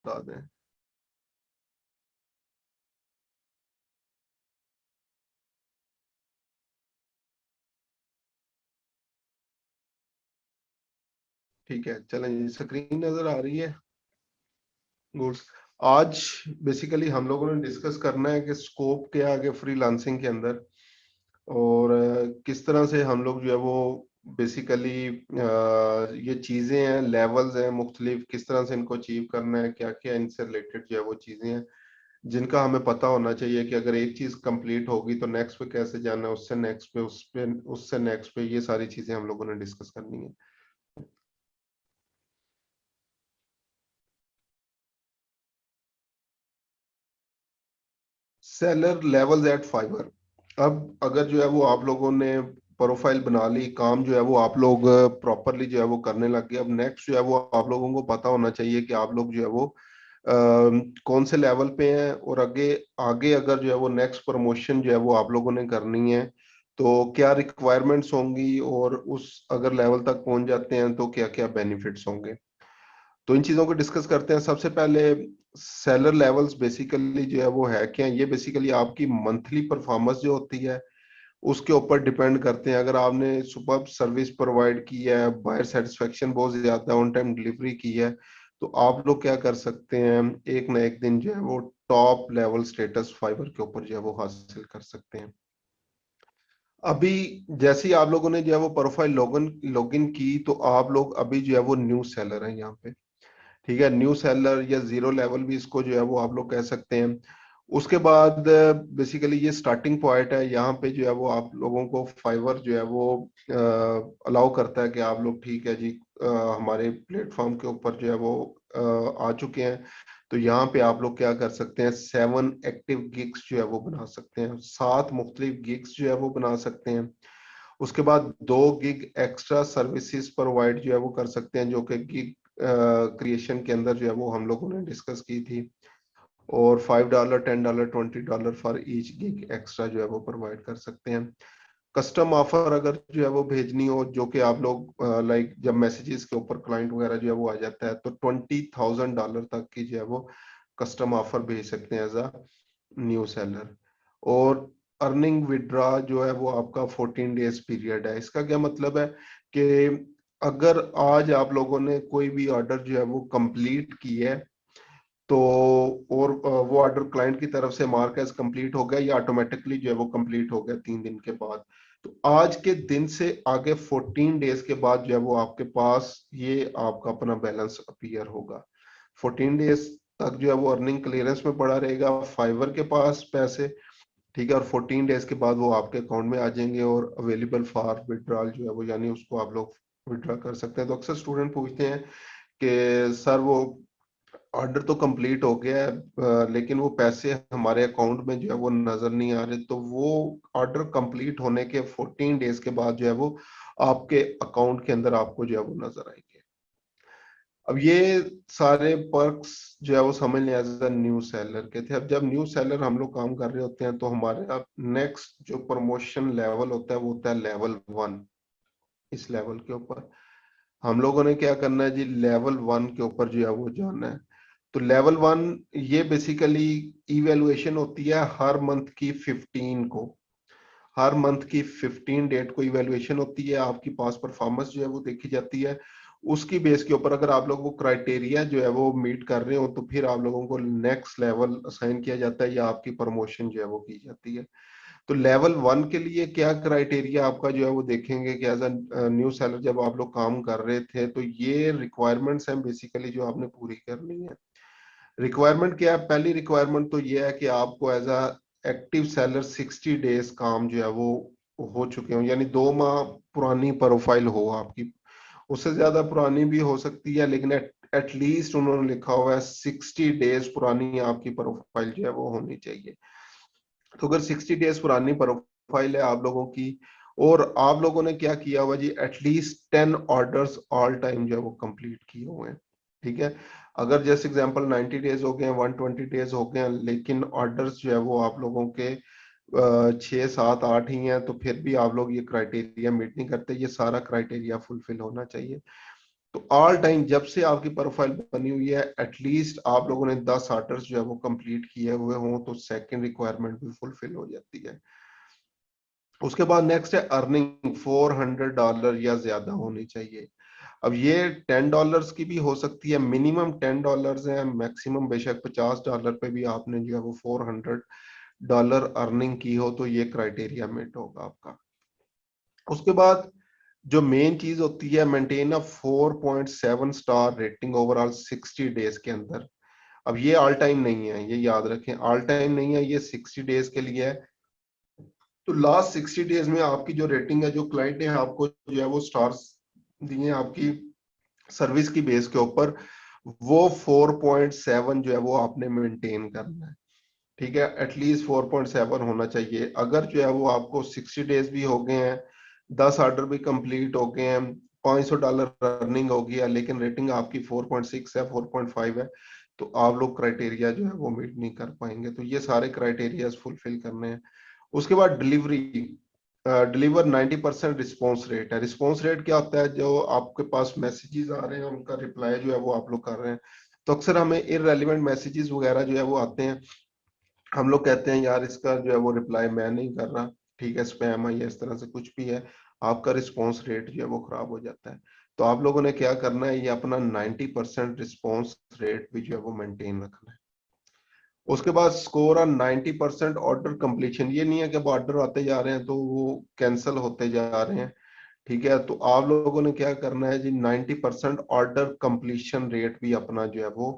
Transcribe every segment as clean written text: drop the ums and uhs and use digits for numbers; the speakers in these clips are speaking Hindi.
बता दें। ठीक है, चलें जी, स्क्रीन नजर आ रही है? गुड। आज बेसिकली हम लोगों ने डिस्कस करना है कि स्कोप क्या है आगे फ्रीलांसिंग के अंदर, और किस तरह से हम लोग जो है वो बेसिकली ये चीजें हैं, लेवल्स हैं मुख्तलिफ, किस तरह से इनको अचीव करना है, क्या क्या इनसे रिलेटेड जो है वो चीजें हैं जिनका हमें पता होना चाहिए कि अगर एक चीज कंप्लीट होगी तो नेक्स्ट पे कैसे जाना है, उससे नेक्स्ट पे, उस पे, उससे नेक्स्ट पे, ये सारी चीजें हम लोगों ने डिस्कस करनी है। Seller levels at Fiverr. अब अगर जो है वो आप लोगों ने प्रोफाइल बना ली, काम जो है वो आप लोग प्रॉपरली जो है वो करने लग गए, अब नेक्स्ट जो है वो आप लोगों को पता होना चाहिए कि आप लोग जो है वो कौन से लेवल पे हैं, और आगे आगे अगर जो है वो नेक्स्ट प्रमोशन जो है वो आप लोगों ने करनी है तो क्या रिक्वायरमेंट्स होंगी, और उस अगर लेवल तक पहुंच जाते हैं तो क्या क्या बेनिफिट्स होंगे। तो इन चीजों को डिस्कस करते हैं। सबसे पहले सेलर लेवल्स बेसिकली जो है वो है क्या, ये बेसिकली आपकी मंथली परफॉर्मेंस जो होती है उसके ऊपर डिपेंड करते हैं। अगर आपने सुपर सर्विस प्रोवाइड की है, बायर सेटिस्फेक्शन बहुत ज्यादा, ऑन टाइम डिलीवरी की है, तो आप लोग क्या कर सकते हैं, एक ना एक दिन जो है वो टॉप लेवल स्टेटस फाइवर के ऊपर जो है वो हासिल कर सकते हैं। अभी जैसे ही आप लोगों ने जो है वो प्रोफाइल लॉगिन की तो आप लोग अभी जो है वो न्यू सेलर हैं यहाँ पे। ठीक है, न्यू सेलर या जीरो लेवल भी इसको जो है वो आप लोग कह सकते हैं। उसके बाद बेसिकली ये स्टार्टिंग पॉइंट है, यहाँ पे जो है वो आप लोगों को फाइवर जो है वो अलाउ करता है कि आप लोग ठीक है जी, हमारे प्लेटफॉर्म के ऊपर जो है वो आ चुके हैं, तो यहाँ पे आप लोग क्या कर सकते हैं, 7 एक्टिव गिग्स जो है वो बना सकते हैं, 7 मुख्तलिफ गिग्स जो है वो बना सकते हैं। उसके बाद 2 गिग एक्स्ट्रा सर्विसेज प्रोवाइड जो है वो कर सकते हैं, जो कि गिग क्रिएशन के अंदर जो है वो हम लोगों ने डिस्कस की थी। और $5, $10, $20 फॉर ईच गिग एक्स्ट्रा जो है वो प्रोवाइड कर सकते हैं। कस्टम ऑफर अगर जो है वो भेजनी हो, जो कि आप लोग लाइक जब मैसेजेस के ऊपर क्लाइंट वगैरह जो है वो आ जाता है तो $20,000 तक की जो है वो कस्टम ऑफर भेज सकते हैं एज अ न्यू सेलर। और अर्निंग विड्रॉ जो है वो आपका 14 डेज पीरियड है। इसका क्या मतलब है कि अगर आज आप लोगों ने कोई भी ऑर्डर जो है वो कंप्लीट की है तो, और वो ऑर्डर क्लाइंट की तरफ से मार्क एज कंप्लीट हो गया या ऑटोमेटिकली जो है वो कंप्लीट हो गया 3 दिन के बाद, तो आज के दिन से आगे 14 डेज के बाद जो है वो आपके पास ये आपका अपना बैलेंस अपीयर होगा। 14 डेज तक जो है वो अर्निंग क्लियरेंस में पड़ा रहेगा फाइवर के पास पैसे। ठीक है, और 14 डेज के बाद वो आपके अकाउंट में आ जाएंगे और अवेलेबल फॉर विड्रॉल जो है वो, यानी उसको आप लोग विड्रॉ कर सकते हैं। तो अक्सर स्टूडेंट पूछते हैं कि सर वो ऑर्डर तो कंप्लीट हो गया है, लेकिन वो पैसे हमारे अकाउंट में जो है वो नजर नहीं आ रहे, तो वो ऑर्डर कंप्लीट होने के 14 डेज के बाद जो है वो आपके अकाउंट के अंदर आपको जो है वो नजर आएंगे। अब ये सारे पर्क्स जो है वो समझ लें एज अ न्यू सेलर के थे। अब जब न्यू सेलर हम लोग काम कर रहे होते हैं तो हमारे अब नेक्स्ट जो प्रमोशन लेवल होता है वो होता है लेवल 1। इस लेवल के ऊपर हम लोगों ने क्या करना है जी, लेवल 1 के ऊपर जो है वो जाना है। तो लेवल 1 ये बेसिकली इवेलुएशन होती है हर मंथ की 15 को। हर मंथ की 15 डेट को इवेलुएशन होती है, आपकी पास परफॉर्मेंस जो है वो देखी जाती है। उसकी बेस के ऊपर अगर आप लोगों को क्राइटेरिया जो है वो मीट कर रहे हो तो फिर आप लोगों को नेक्स्ट लेवल असाइन किया जाता है या आपकी प्रमोशन जो है वो की जाती है। तो लेवल 1 के लिए क्या क्राइटेरिया आपका जो है वो देखेंगे कि एज अ न्यू सेलर जब आप लोग काम कर रहे थे तो ये रिक्वायरमेंट्स हैं बेसिकली जो आपने पूरी करनी है। रिक्वायरमेंट क्या है, पहली रिक्वायरमेंट तो ये है कि आपको as a active seller 60 days काम जो है वो हो चुके हो, यानी 2 माह पुरानी प्रोफाइल हो आपकी। उससे ज्यादा पुरानी भी हो सकती है, लेकिन एटलीस्ट उन्होंने लिखा हुआ है 60 डेज पुरानी आपकी प्रोफाइल जो है वो होनी चाहिए। तो अगर 60 डेज पुरानी प्रोफाइल है आप लोगों की, और आप लोगों ने क्या किया हुआ जी, एटलीस्ट 10 ऑर्डर्स ऑल टाइम जो है वो कंप्लीट किए हुए हैं। ठीक है, अगर जैसे एग्जांपल 90 डेज हो गए हैं, 120 डेज हो गए हैं, लेकिन ऑर्डर्स जो है वो आप लोगों के 6 7 8 ही हैं, तो फिर भी आप लोग ये क्राइटेरिया मीट नहीं करते। ये सारा क्राइटेरिया फुलफिल होना चाहिए। तो ऑल टाइम जब से आपकी प्रोफाइल बनी हुई है एटलीस्ट आप लोगों ने 10 ऑर्डर्स जो है वो कंप्लीट किए हुए हों तो सेकंड रिक्वायरमेंट भी फुलफिल हो जाती है। उसके बाद नेक्स्ट है अर्निंग $400 या ज्यादा होनी चाहिए। अब ये $10 की भी हो सकती है, मिनिमम $10 है, मैक्सिमम बेशक $50 पे भी आपने जो है वो $400 अर्निंग की हो तो ये क्राइटेरिया मीट होगा आपका। उसके बाद जो मेन चीज होती है maintain a 4.7 star rating overall 60 days के अंदर। अब ये ऑल टाइम नहीं है, ये याद रखें, ऑल टाइम नहीं है, ये 60 डेज के लिए है। तो लास्ट 60 डेज में आपकी जो रेटिंग है, जो क्लाइंट ने आपको जो है वो स्टार्स दिए आपकी सर्विस की बेस के ऊपर, वो 4.7 जो है वो आपने मेंटेन करना है। ठीक है, एटलीस्ट 4.7 होना चाहिए। अगर जो है वो आपको 60 डेज भी हो गए हैं, 10 ऑर्डर भी कंप्लीट हो गए हैं, $500 अर्निंग हो गया, लेकिन रेटिंग आपकी 4.6 है, 4.5 है, तो आप लोग क्राइटेरिया जो है वो मीट नहीं कर पाएंगे। तो ये सारे क्राइटेरिया फुलफिल करने हैं। उसके बाद डिलीवरी, डिलीवर 90% रिस्पॉन्स रेट है। रिस्पॉन्स रेट क्या होता है, जो आपके पास मैसेजेस आ रहे हैं उनका रिप्लाई जो है वो आप लोग कर रहे हैं। तो अक्सर हमें इररेलेवेंट मैसेजेस वगैरह जो है वो आते हैं, हम लोग कहते हैं यार इसका जो है वो रिप्लाई मैं नहीं कर रहा, ठीक है, स्पैम है या इस तरह से कुछ भी है, आपका रिस्पॉन्स रेट जो है वो खराब हो जाता है। तो आप लोगों ने क्या करना है, ये अपना 90% रिस्पॉन्स रेट भी जो है वो मेंटेन रखना है। उसके बाद स्कोर ऑन 90% ऑर्डर कंप्लीशन, ये नहीं है कि अब ऑर्डर आते जा रहे हैं तो वो कैंसिल होते जा रहे हैं। ठीक है, तो आप लोगों ने क्या करना है जी, 90% ऑर्डर कंप्लीशन रेट भी अपना जो है वो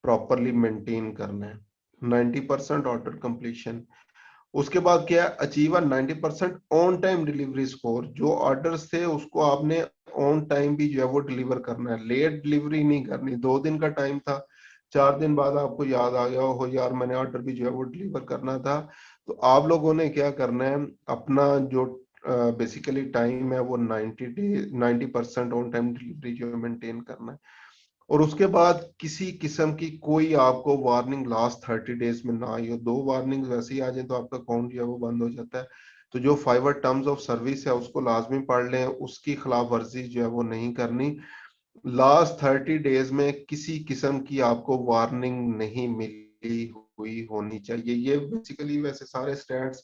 प्रॉपरली मेंटेन करना है, 90% ऑर्डर कंप्लीशन। उसके बाद क्या है, achieve 90% on time delivery score, जो ऑर्डर्स थे उसको आपने ऑन टाइम भी जो है वो डिलीवर करना है, लेट डिलीवरी नहीं करनी। 2 दिन का टाइम था, 4 दिन बाद आपको याद आ गया हो यार मैंने ऑर्डर भी जो है वो डिलीवर करना था, तो आप लोगों ने क्या करना है, अपना जो बेसिकली टाइम है वो 90% ऑन टाइम डिलीवरी जो मेंटेन करना है। और उसके बाद किसी किस्म की कोई आपको वार्निंग लास्ट 30 डेज में ना आई हो। 2 वार्निंग वैसे ही आ जाए तो आपका अकाउंट जो है वो बंद हो जाता है। तो जो फाइवर टर्म्स ऑफ सर्विस है उसको लाजमी पढ़ लें, उसकी खिलाफ वर्जी जो है वो नहीं करनी। लास्ट 30 डेज में किसी किस्म की आपको वार्निंग नहीं मिली हुई होनी चाहिए। ये बेसिकली वैसे सारे स्टैट्स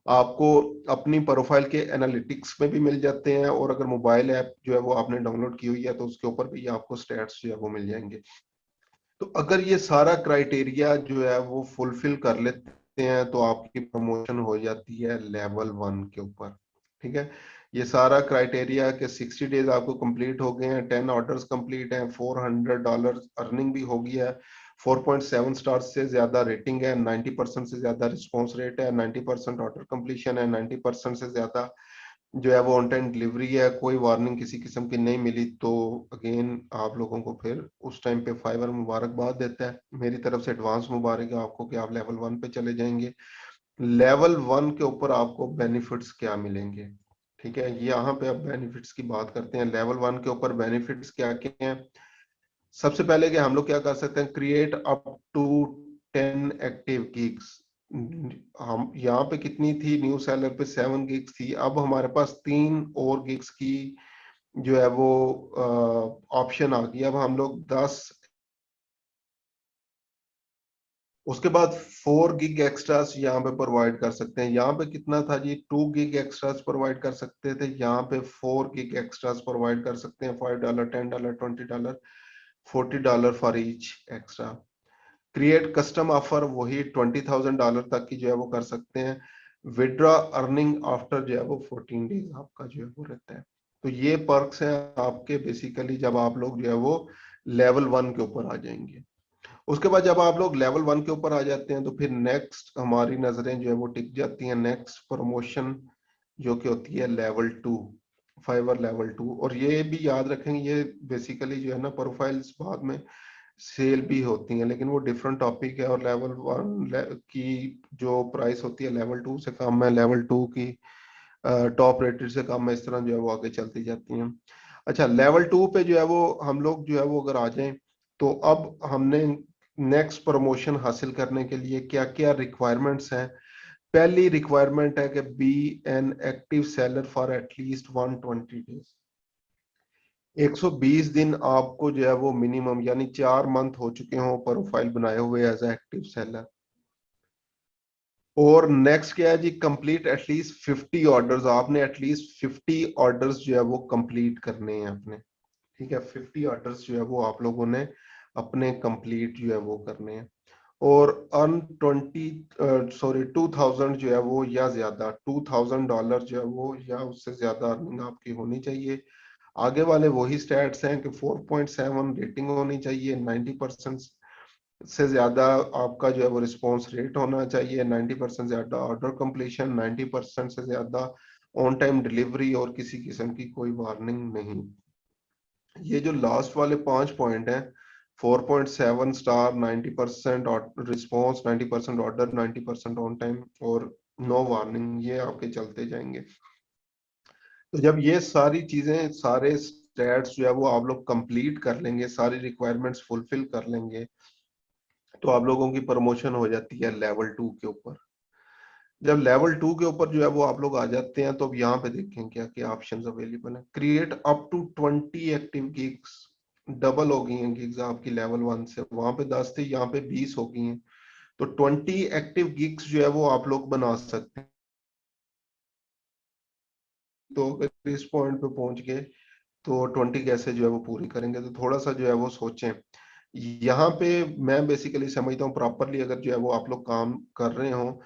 आपको अपनी प्रोफाइल के एनालिटिक्स में भी मिल जाते हैं, और अगर मोबाइल ऐप जो है वो आपने डाउनलोड की हुई है तो उसके ऊपर भी आपको स्टैट्स जो है वो मिल जाएंगे। तो अगर ये सारा क्राइटेरिया जो है वो फुलफिल कर लेते हैं तो आपकी प्रमोशन हो जाती है लेवल 1 के ऊपर। ठीक है, ये सारा क्राइटेरिया के 60 डेज आपको कंप्लीट हो गए हैं, 10 ऑर्डर्स कंप्लीट हैं, $400 अर्निंग भी हो गया है, 4.7 स्टार से ज्यादा रेटिंग है, 90% से ज्यादा रिस्पॉन्स रेट है, 90% ऑर्डर कंप्लीशन है, 90% से ज्यादा जो है वो ऑन टाइम डिलीवरी है, कोई वार्निंग किसी किस्म की नहीं मिली, तो अगेन आप लोगों को फिर उस टाइम पे फाइवर मुबारकबाद देता है, मेरी तरफ से एडवांस मुबारक है आपको कि आप लेवल 1 पे चले जाएंगे। लेवल 1 के ऊपर आपको बेनिफिट्स क्या मिलेंगे, ठीक है, यहाँ पे अब बेनिफिट्स की बात करते हैं। लेवल 1 के ऊपर बेनिफिट्स क्या क्या हैं। सबसे पहले कि हम लोग क्या कर सकते हैं, create up to 10 active gigs. हम यहाँ पे कितनी थी, न्यू सेलर पे 7 गिग्स थी, अब हमारे पास 3 और गिग्स की जो है वो ऑप्शन आ गई। अब हम लोग 10, उसके बाद 4 गिग एक्स्ट्रास यहाँ पे प्रोवाइड कर सकते हैं। यहाँ पे कितना था जी, 2 गिग एक्स्ट्रास प्रोवाइड कर सकते थे, यहाँ पे 4 गिग एक्स्ट्रास प्रोवाइड कर सकते हैं, $5, $10, $20, $40 for each extra. Create custom offer, वही $20,000 तक की जो है वो कर सकते हैं। विड्रॉ अर्निंग आफ्टर जो है वो 14 डेज आपका जो है वो रहता है। तो ये पर्क्स हैं आपके बेसिकली जब आप लोग जो है वो लेवल 1 के ऊपर आ जाएंगे। उसके बाद जब आप लोग लेवल 1 के ऊपर आ जाते हैं तो फिर नेक्स्ट हमारी नजरें जो है वो टिक जाती हैं नेक्स्ट प्रमोशन, जो कि होती है लेवल 2, फाइवर लेवल 2। और ये भी याद रखेंगे, ये बेसिकली जो है ना प्रोफाइल्स बाद में सेल भी होती हैं, लेकिन वो डिफरेंट टॉपिक है, और लेवल 1 की जो प्राइस होती है लेवल 2 से कम है, लेवल 2 की टॉप रेटेड से कम है, इस तरह जो है वो आगे चलती जाती हैं। अच्छा, लेवल 2 पे जो है वो हम लोग जो है वो अगर आ जाएं तो अब हमने नेक्स्ट प्रमोशन हासिल करने के लिए क्या क्या रिक्वायरमेंट्स हैं। पहली रिक्वायरमेंट है कि be an active seller for at least 120 days. 120 दिन आपको जो है वो मिनिमम, यानी 4 मंथ हो चुके हों प्रोफाइल बनाए हुए एज एक्टिव सेलर। और नेक्स्ट क्या है जी, कंप्लीट एटलीस्ट 50 ऑर्डर्स, आपने एटलीस्ट 50 ऑर्डर्स जो है वो कंप्लीट करने हैं अपने। ठीक है, 50 ऑर्डर्स जो है वो आप लोगों ने अपने कंप्लीट जो है वो करने हैं। और अर्न 2000 जो है वो या ज्यादा $2000 जो है वो या उससे ज्यादा अर्निंग आपकी होनी चाहिए। आगे वाले वही स्टैट्स हैं कि 4.7 रेटिंग होनी चाहिए, 90% से ज्यादा आपका जो है वो रिस्पॉन्स रेट होना चाहिए, 90% ज्यादा ऑर्डर कंप्लीशन, 90% से ज्यादा ऑन टाइम डिलीवरी, और किसी किस्म की कोई वार्निंग नहीं। ये जो लास्ट वाले 5 पॉइंट हैं, 4.7 star, 90% response, 90% order, 90% on time और नो वार्निंग, ये आपके चलते जाएंगे। तो जब ये सारी चीजें, सारे स्टैट्स जो है वो आप लोग कंप्लीट कर लेंगे, सारी रिक्वायरमेंट्स फुलफिल कर लेंगे, तो आप लोगों की प्रमोशन हो जाती है लेवल 2 के ऊपर। जब लेवल 2 के ऊपर जो है वो आप लोग आ जाते हैं, तो अब यहाँ पे देखें क्या क्या ऑप्शंस अवेलेबल हैं। Create up to 20 active gigs, double हो गई हैं गिग्स आपकी लेवल 1 से, वहां पे 10 थी, यहाँ पे 20 हो गई हैं। तो 20 एक्टिव गिग्स जो है वो आप लोग बना सकते हैं। तो अगर इस पॉइंट पे पहुंच गए तो 20 कैसे जो है वो पूरी करेंगे, तो थोड़ा सा जो है वो सोचें। यहाँ पे मैं बेसिकली समझता हूँ प्रॉपरली अगर जो है वो आप लोग काम कर रहे हो,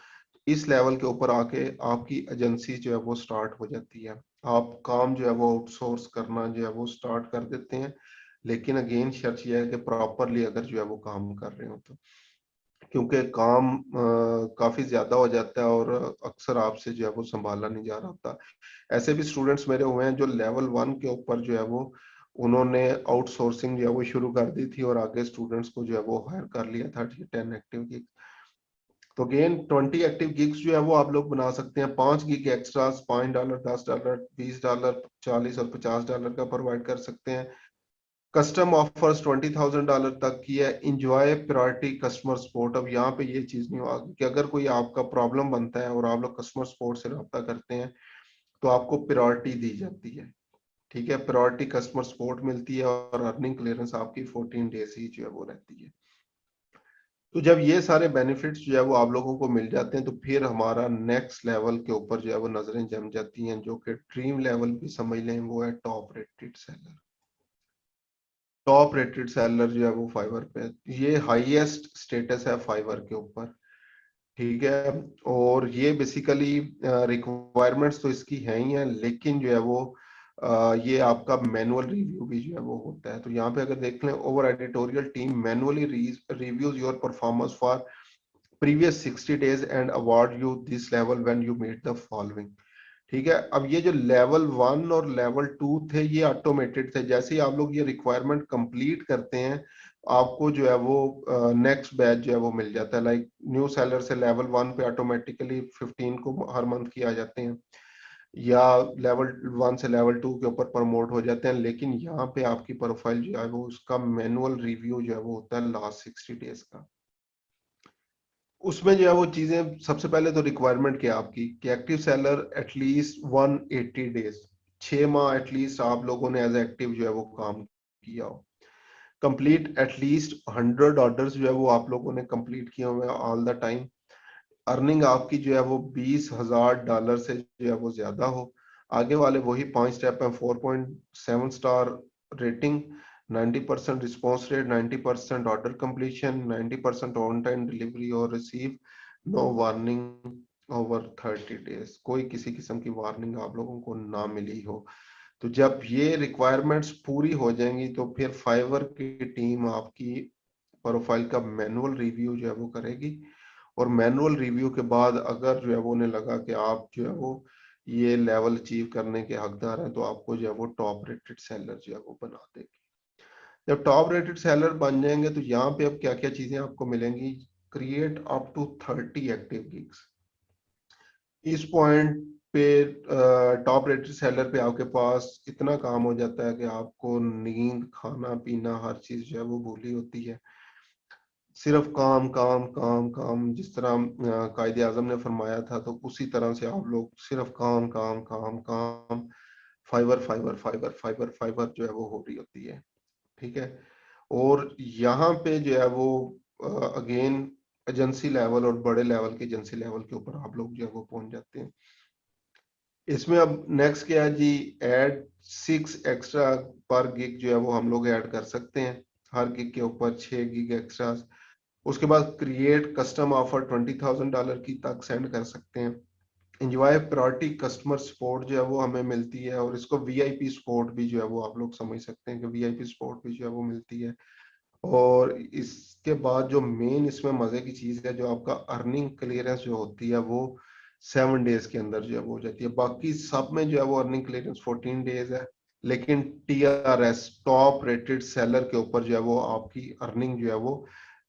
इस लेवल के ऊपर आके आपकी एजेंसी जो है वो स्टार्ट हो जाती है। आप काम जो है वो आउटसोर्स करना जो है वो स्टार्ट कर देते हैं। लेकिन अगेन शर्त यह है कि प्रॉपरली अगर जो है वो काम कर रहे हो तो, क्योंकि काम काफी ज्यादा हो जाता है और अक्सर आपसे जो है वो संभाला नहीं जा रहा होता। ऐसे भी स्टूडेंट्स मेरे हुए हैं जो लेवल 1 के ऊपर जो है वो उन्होंने आउटसोर्सिंग जो है वो शुरू कर दी थी, और आगे स्टूडेंट्स को जो है वो हायर कर लिया था 10 एक्टिव गिग। तो अगेन 20 एक्टिव गिग्स जो है वो आप लोग बना सकते हैं। 5 गिग एक्स्ट्रा $5, $10, $20, 40 और $50 का प्रोवाइड कर सकते हैं। कस्टम ऑफर्स $20,000 तक की है। Enjoy priority customer support. अब यहाँ पे ये चीज नहीं होगा कि अगर कोई आपका प्रॉब्लम बनता है और आप लोग कस्टमर सपोर्ट से रब्ता करते हैं, तो आपको प्रायोरिटी दी जाती है। ठीक है, प्रायोरिटी कस्टमर सपोर्ट मिलती है, और अर्निंग क्लियरेंस आपकी 14 डेज ही जो है वो रहती है। तो जब ये सारे बेनिफिट्स जो है वो आप लोगों को मिल जाते हैं, तो फिर हमारा नेक्स्ट लेवल के ऊपर जो है वो नजरें जम जाती हैं, जो कि ड्रीम लेवल भी समझ लें, वो है top rated seller. Top rated seller जो है वो फाइवर पे, ये हाईएस्ट स्टेटस है फाइवर के ऊपर। ठीक है, और ये बेसिकली रिक्वायरमेंट्स तो इसकी है ही है, लेकिन जो है वो ये आपका मैनुअल रिव्यू भी जो है वो होता है। तो यहाँ पे अगर देख लें, our editorial team manually reviews your performance for previous 60 days and award you this level when you meet the following. ठीक है, अब ये जो लेवल 1 और लेवल 2 थे, ये ऑटोमेटेड थे। जैसे ही आप लोग ये रिक्वायरमेंट कंप्लीट करते हैं, आपको जो है वो नेक्स्ट बैच जो है वो मिल जाता है। लाइक न्यू सेलर से लेवल 1 पे ऑटोमेटिकली 15 को हर मंथ किया जाते हैं, या लेवल 1 से लेवल 2 के ऊपर प्रमोट हो जाते हैं। लेकिन यहाँ पे आपकी प्रोफाइल जो है वो उसका मैनुअल रिव्यू जो है वो होता है लास्ट 60 डेज का। उसमें जो है वो चीजें, सबसे पहले तो रिक्वायरमेंट क्या है आपकी कि एक्टिव सेलर एटलीस्ट 180 डेज, 6 माह एटलीस्ट आप लोगों ने एज एक्टिव जो है वो काम किया हो। कंप्लीट एटलीस्ट 100 ऑर्डर्स जो है वो आप लोगों ने कंप्लीट किए हुए ऑल द टाइम। अर्निंग आपकी जो है वो $20,000 से जो है वो ज्यादा हो। आगे वाले वही 5 स्टेप हैं। 4.7 star rating, 90% response rate, 90% order completion, 90% on time delivery और receive, no warning over 30 days, कोई किसी किस्म की वार्निंग आप लोगों को ना मिली हो। तो जब ये रिक्वायरमेंट्स पूरी हो जाएंगी, तो फिर फाइवर की टीम आपकी प्रोफाइल का मैनुअल रिव्यू जो है वो करेगी। और मैनुअल रिव्यू के बाद अगर जो है वो उन्हें लगा कि आप जो है वो ये लेवल अचीव करने के हकदार हैं, तो आपको जो है वो टॉप रेटेड सेलर जो है वो बना देगी। जब टॉप रेटेड सेलर बन जाएंगे, तो यहाँ पे अब क्या क्या चीजें आपको मिलेंगी। Create up to 30 active gigs. इस पॉइंट पे टॉप रेटेड सेलर पे आपके पास इतना काम हो जाता है कि आपको नींद, खाना पीना, हर चीज जो है वो भूली होती है। सिर्फ काम काम काम काम, जिस तरह कायदे आजम ने फरमाया था, तो उसी तरह से आप लोग सिर्फ काम काम काम काम Fiverr Fiverr Fiverr Fiverr Fiverr जो है वो हो रही होती है। ठीक है, और यहाँ पे जो है वो अगेन एजेंसी लेवल और बड़े लेवल के एजेंसी लेवल के ऊपर आप लोग जो है वो पहुंच जाते हैं। इसमें अब नेक्स्ट क्या है जी, ऐड 6 एक्स्ट्रा पर गिग जो है वो हम लोग ऐड कर सकते हैं, हर गिग के ऊपर 6 गिग एक्स्ट्रा। उसके बाद क्रिएट कस्टम ऑफर $20,000 की तक सेंड कर सकते हैं। एंजॉय प्रायोरिटी कस्टमर सपोर्ट जो है वो हमें मिलती है, और इसको वीआईपी सपोर्ट भी जो है वो आप लोग समझ सकते हैं कि वीआईपी सपोर्ट भी जो है वो मिलती है। और इसके बाद जो मेन इसमें मजे की चीज है, जो आपका अर्निंग क्लियरेंस जो होती है वो 7 डेज के अंदर जो है वो हो जाती है। बाकी सब में जो है वो अर्निंग क्लियरेंस 14 डेज है, लेकिन टीआरएस टॉप रेटेड सेलर के ऊपर जो है वो आपकी अर्निंग जो है वो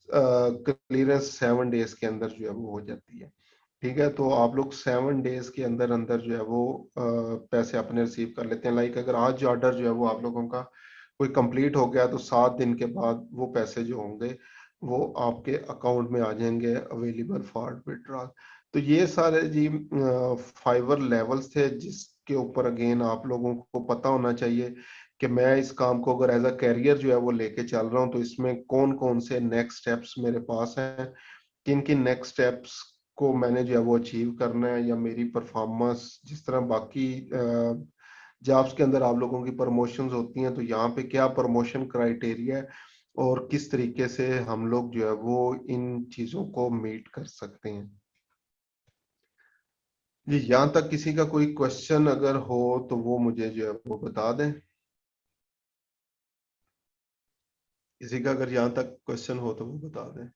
क्लियरेंस 7 डेज के अंदर जो है वो हो जाती है। ठीक है, तो आप लोग 7 डेज के अंदर अंदर जो है वो पैसे अपने रिसीव कर लेते हैं। लाइक अगर आज ऑर्डर जो है वो आप लोगों का कोई कंप्लीट हो गया तो 7 दिन के बाद वो पैसे जो होंगे वो आपके अकाउंट में आ जाएंगे, अवेलेबल फॉर विड्रॉल। तो ये सारे जी फाइवर लेवल्स थे जिसके ऊपर अगेन आप लोगों को पता होना चाहिए कि मैं इस काम को अगर एज अ कैरियर जो है वो लेके चल रहा हूँ तो इसमें कौन कौन से नेक्स्ट स्टेप्स मेरे पास हैं, किन किन नेक्स्ट स्टेप्स को मैंने जो है वो अचीव करना है, या मेरी परफॉर्मेंस जिस तरह बाकी जॉब्स के अंदर आप लोगों की प्रमोशंस होती हैं तो यहाँ पे क्या प्रमोशन क्राइटेरिया है, और किस तरीके से हम लोग जो है वो इन चीजों को मीट कर सकते हैं। जी, यहाँ तक किसी का कोई क्वेश्चन अगर हो तो वो मुझे जो है वो बता दें। किसी का अगर यहाँ तक क्वेश्चन हो तो वो बता दें।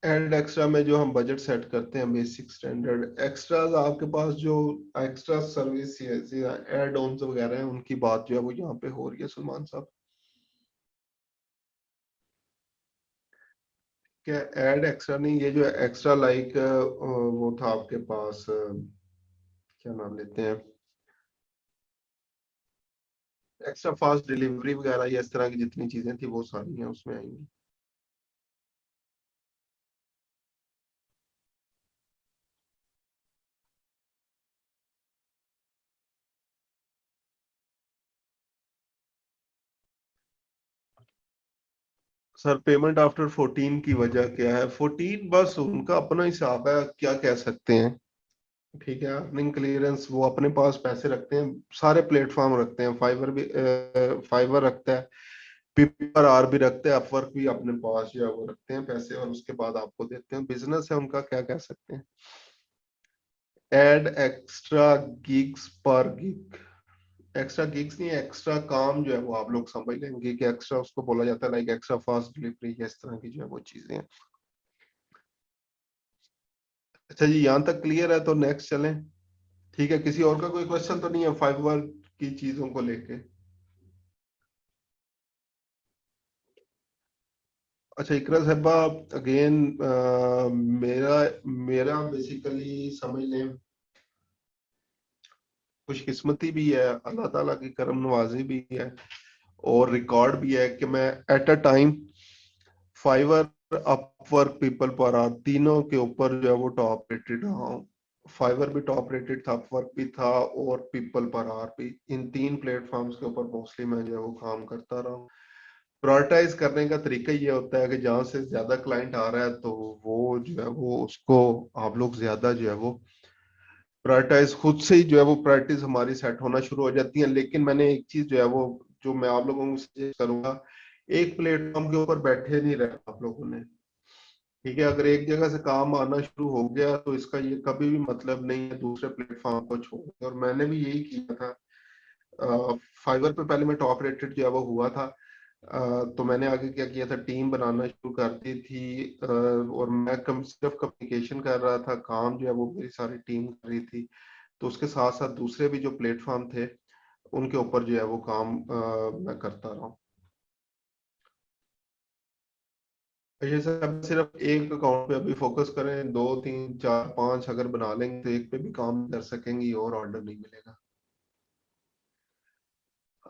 एंड एक्स्ट्रा में जो हम बजट सेट करते हैं बेसिक स्टैंडर्ड एक्स्ट्राज, आपके पास जो एक्स्ट्रा सर्विस एड ऑन्स वगैरह हैं उनकी बात जो है वो यहाँ पे हो रही है सलमान साहब। क्या एड एक्स्ट्रा नहीं, ये जो एक्स्ट्रा लाइक वो था आपके पास क्या नाम लेते हैं, एक्स्ट्रा फास्ट डिलीवरी वगैरह या इस तरह की जितनी चीजें थी वो सारी हैं उसमें आएंगी। सर पेमेंट आफ्टर 14 की वजह क्या है? 14 बस उनका अपना हिसाब है, क्या कह सकते हैं। ठीक है, अर्निंग क्लियरेंस वो अपने पास पैसे रखते हैं, सारे प्लेटफॉर्म रखते हैं, फाइवर भी फाइवर रखता है, पीपर आर भी रखते हैं, अपवर्क भी अपने पास जो है वो रखते हैं पैसे, और उसके बाद आपको देते हैं। बिजनेस है उनका, क्या कह सकते हैं। एड एक्स्ट्रा गिग्स पर गिग, एक्स्ट्रा गिग्स नहीं, एक्स्ट्रा काम जो है वो आप लोग समझ लेंगे कि एक्स्ट्रा उसको बोला जाता है, लाइक एक्स्ट्रा फास्ट डिलीवरी या इस तरह की जो है वो चीजें हैं। अच्छा जी, यहाँ तक क्लियर है तो नेक्स्ट चलें। ठीक है, किसी और का कोई क्वेश्चन तो नहीं है फाइवर की चीजों को लेके? अच्छा इकरा साहबा, अगेन मेरा मेरा बेसिकली समझ लें खुशकिस्मती भी है, अल्लाह ताला की करम नवाजी भी है, और रिकॉर्ड भी है कि मैं at a time Fiverr, Upwork, people per hour तीनों के ऊपर जो है वो टॉप रेटेड रहा हूँ। फाइवर भी टॉप रेटेड था, अपवर्क भी था, और पीपल पर आवर भी। इन 3 प्लेटफॉर्म्स के ऊपर मोस्टली मैं जो है वो काम करता रहा हूँ। प्रायोरिटाइज करने का तरीका ये होता है कि जहां से ज्यादा क्लाइंट आ रहा है तो वो जो है वो उसको आप लोग ज्यादा जो है वो प्रायोरिटाइज, खुद से ही जो है वो प्रायोरिटीज हमारी सेट होना शुरू हो जाती हैं। लेकिन मैंने एक चीज जो है वो जो मैं आप लोगों को सजेस्ट करूंगा, एक प्लेटफॉर्म के ऊपर बैठे नहीं रहना आप लोगों ने। ठीक है, अगर एक जगह से काम आना शुरू हो गया तो इसका ये कभी भी मतलब नहीं है दूसरे प्लेटफॉर्म को छोड़, और मैंने भी यही किया था। फाइवर पे पहले मैं टॉप रेटेड जो है वो हुआ था, तो मैंने आगे क्या किया था, टीम बनाना शुरू कर दी थी, और मैं सिर्फ कम्युनिकेशन कर रहा था, काम जो है वो मेरी सारी टीम कर रही थी। तो उसके साथ साथ दूसरे भी जो प्लेटफॉर्म थे उनके ऊपर जो है वो काम मैं करता रहा। ये सब सिर्फ एक अकाउंट पे अभी फोकस करें, 2 3 4 5 अगर बना लेंगे तो एक पे भी काम कर सकेंगे और ऑर्डर नहीं मिलेगा।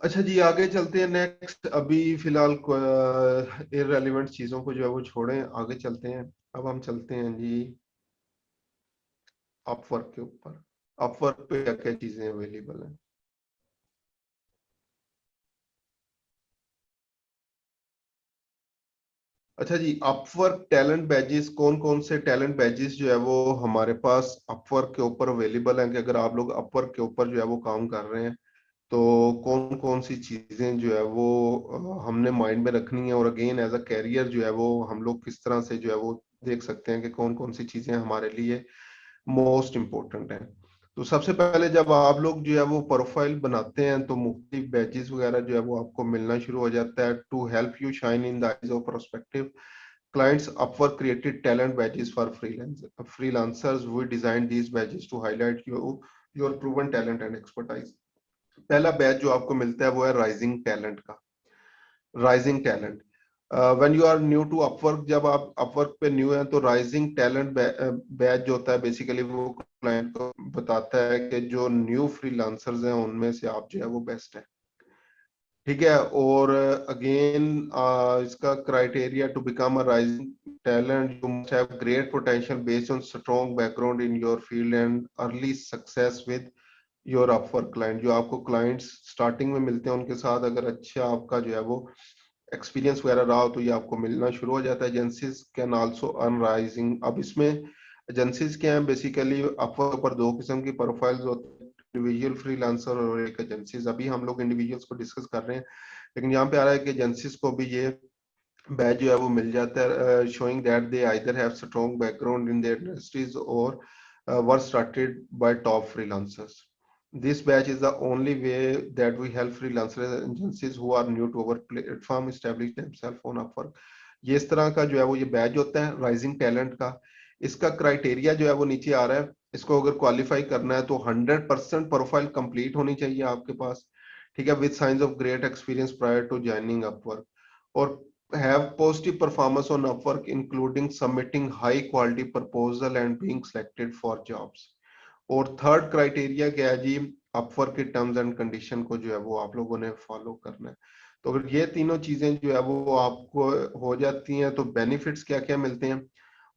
अच्छा जी, आगे चलते हैं नेक्स्ट। अभी फिलहाल इररेलेवेंट चीजों को जो है वो छोड़ें, आगे चलते हैं। अब हम चलते हैं जी अपवर्क के ऊपर। अपवर्क पे क्या क्या चीजें अवेलेबल हैं? अच्छा जी, अपवर्क टैलेंट बैजेस, कौन कौन से टैलेंट बैजेस जो है वो हमारे पास अपवर्क के ऊपर अवेलेबल हैं, कि अगर आप लोग अपवर्क के ऊपर जो है वो काम कर रहे हैं तो कौन कौन सी चीजें जो है वो हमने माइंड में रखनी है, और अगेन एज अ कैरियर जो है वो हम लोग किस तरह से जो है वो देख सकते हैं कि कौन कौन सी चीजें हमारे लिए मोस्ट इम्पोर्टेंट है। तो सबसे पहले जब आप लोग जो है वो प्रोफाइल बनाते हैं तो मुख्तलिफ बैचेस वगैरह जो है वो आपको मिलना शुरू हो जाता है। To help you shine in the eyes of prospective clients, Upwork created talent badges for freelancers. We designed these badges to highlight your proven talent and expertise. पहला बैच जो आपको मिलता है वो है राइजिंग टैलेंट का। Rising talent, when you are new to Upwork, जब आप अपवर्क पे न्यू हैं तो राइजिंग टैलेंट बैच जो होता है बेसिकली वो क्लाइंट को बताता है कि जो न्यू फ्रीलांसर्स हैं उनमें से आप जो है वो बेस्ट है। ठीक है, और अगेन इसका criteria to become a rising talent, you must have great potential based on strong background in your field and early success with your Upwork client. जो आपको क्लाइंट्स स्टार्टिंग में मिलते हैं उनके साथ अगर अच्छा आपका जो है वो एक्सपीरियंस वगैरह रहा हो तो ये आपको मिलना शुरू हो जाता है। Agencies can also earn rising. अब इसमें एजेंसीज क्या है, बेसिकली अपवर्क पर दो किस्म की प्रोफाइल्स होती है, इंडिविजुअल फ्रीलांसर और एक एजेंसीज। अभी हम लोग इंडिविजुअल्स को डिस्कस कर रहे हैं, लेकिन यहाँ पे आ रहा है कि एजेंसीज को भी ये बैच जो है वो मिल जाता है, showing that they either have strong background in their industries और were started by top freelancers. This batch is the only way that we help freelancers and agencies who are new to our platform establish themselves on Upwork. ये इस तरह का जो है वो ये बैच होता है राइजिंग टैलेंट का। इसका क्राइटेरिया जो है वो नीचे आ रहा है। इसको अगर क्वालिफाई करना है तो 100% प्रोफाइल कंप्लीट होनी चाहिए आपके पास, ठीक है, with signs of great experience prior to joining Upwork, और have positive performance on Upwork including submitting high quality proposal and being selected for jobs। और थर्ड क्राइटेरिया क्या है जी, अपवर्क के टर्म्स एंड कंडीशन को जो है वो आप लोगों ने फॉलो करना है। तो अगर ये तीनों चीजें जो है वो आपको हो जाती हैं तो बेनिफिट्स क्या क्या मिलते हैं।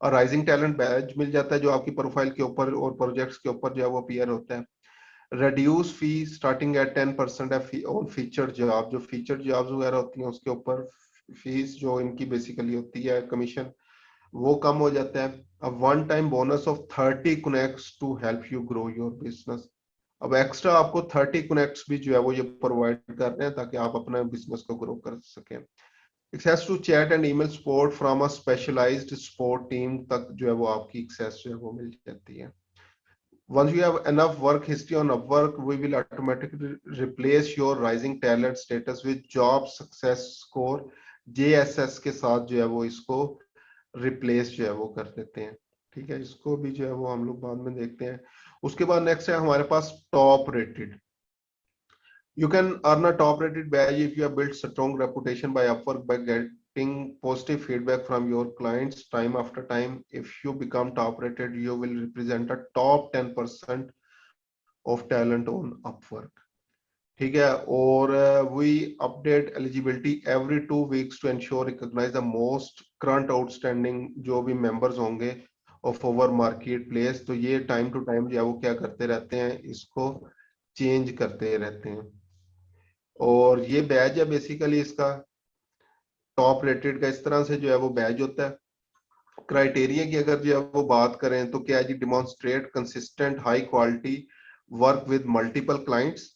और राइजिंग टैलेंट बैच मिल जाता है जो आपकी प्रोफाइल के ऊपर और प्रोजेक्ट्स के ऊपर जो है वो अपीयर होता है। रिड्यूस फी स्टार्टिंग एट 10% है ऑन फीचर जॉब। जो फीचर जॉब्स वगैरह होती हैं उसके ऊपर फीस जो इनकी बेसिकली होती है कमीशन, वो कम हो जाता है। अब one time bonus of 30 connects to help you grow your business. अब एक्स्ट्रा आपको 30 कनेक्ट्स भी जो है वो ये प्रोवाइड कर रहे हैं ताकि आप अपना बिजनेस को ग्रो कर सकें। Access to chat and email support from a specialised support team तक जो है वो आपकी एक्सेस जो है वो मिल जाती है। Once you have enough work history on Upwork, we will automatically replace your rising talent status with job success score JSS के साथ जो है वो इसको रिप्लेस जो है वो कर देते हैं। ठीक है, इसको भी जो है वो हम लोग बाद में देखते हैं। उसके बाद नेक्स्ट है हमारे पास top rated. You can earn a top rated badge if you have built strong reputation by Upwork by getting positive feedback from your clients time after time. If you become top rated, you will represent a top 10% of talent on Upwork. ठीक है, और we update eligibility every 2 weeks to ensure recognize the most current outstanding जो भी members होंगे of our marketplace। तो ये टाइम टू टाइम जो है वो क्या करते रहते हैं, इसको चेंज करते रहते हैं। और ये बैच है बेसिकली इसका टॉप रेटेड का इस तरह से जो है वो बैच होता है। क्राइटेरिया की अगर जो है वो बात करें तो क्या है जी, demonstrate consistent high quality work with multiple clients.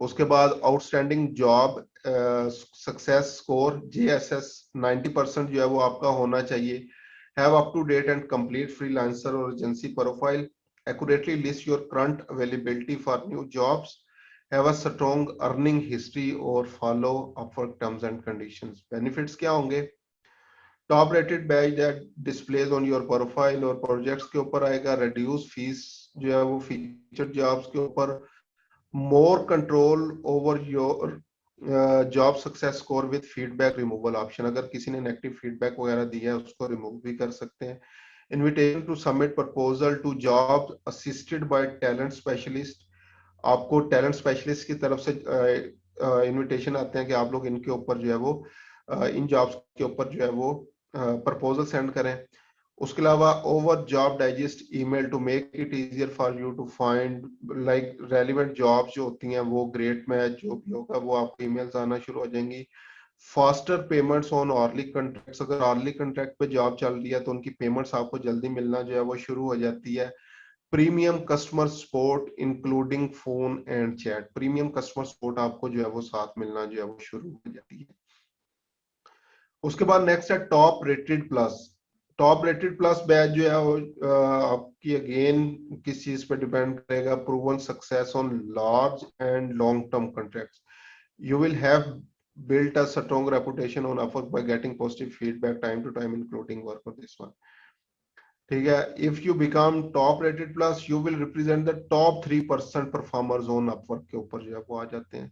उसके बाद outstanding job success score JSS 90% जो है वो आपका होना चाहिए। Have up to date and complete freelancer और agency profile. Accurately list your current availability for new jobs. Have a strong earning history और follow Upwork terms and conditions. Benefits क्या होंगे, top rated batch that displays on your profile और प्रोजेक्ट्स के ऊपर आएगा। रिड्यूस फीस जो है वो फीचर जॉब्स के ऊपर। more control over your job success score with feedback removal option। अगर किसी ने नेगेटिव फीडबैक वगैरह दिया है उसको रिमूव भी कर सकते हैं। Invitation to submit proposal to job assisted by talent specialist. आपको टैलेंट स्पेशलिस्ट की तरफ से इनविटेशन आते हैं कि आप लोग इनके ऊपर जो है वो इन जॉब्स के ऊपर जो है वो प्रपोजल सेंड करें। उसके अलावा over job digest email to make it easier for you to find like relevant jobs जो होती हैं, वो ग्रेट मैच जो भी होगा वो आपको ईमेल्स आना शुरू हो जाएंगी। Faster payments on early contracts, अगर अर्ली कॉन्ट्रैक्ट पे जॉब चल रही है तो उनकी पेमेंट्स आपको जल्दी मिलना जो है वो शुरू हो जाती है। Premium customer support including phone and chat, premium customer support आपको जो है वो साथ मिलना जो है वो शुरू हो जाती है। उसके बाद नेक्स्ट है top rated plus. Top rated plus batch जो है वो आपकी अगेन किस चीज पे डिपेंड करेगा, proven success on large and long term contracts. You will have built a strong reputation on Upwork by getting positive feedback time to time, including work on this one. ठीक है, if you become top rated plus you will represent the top 3% performers on Upwork के ऊपर जो है वो आ जाते हैं।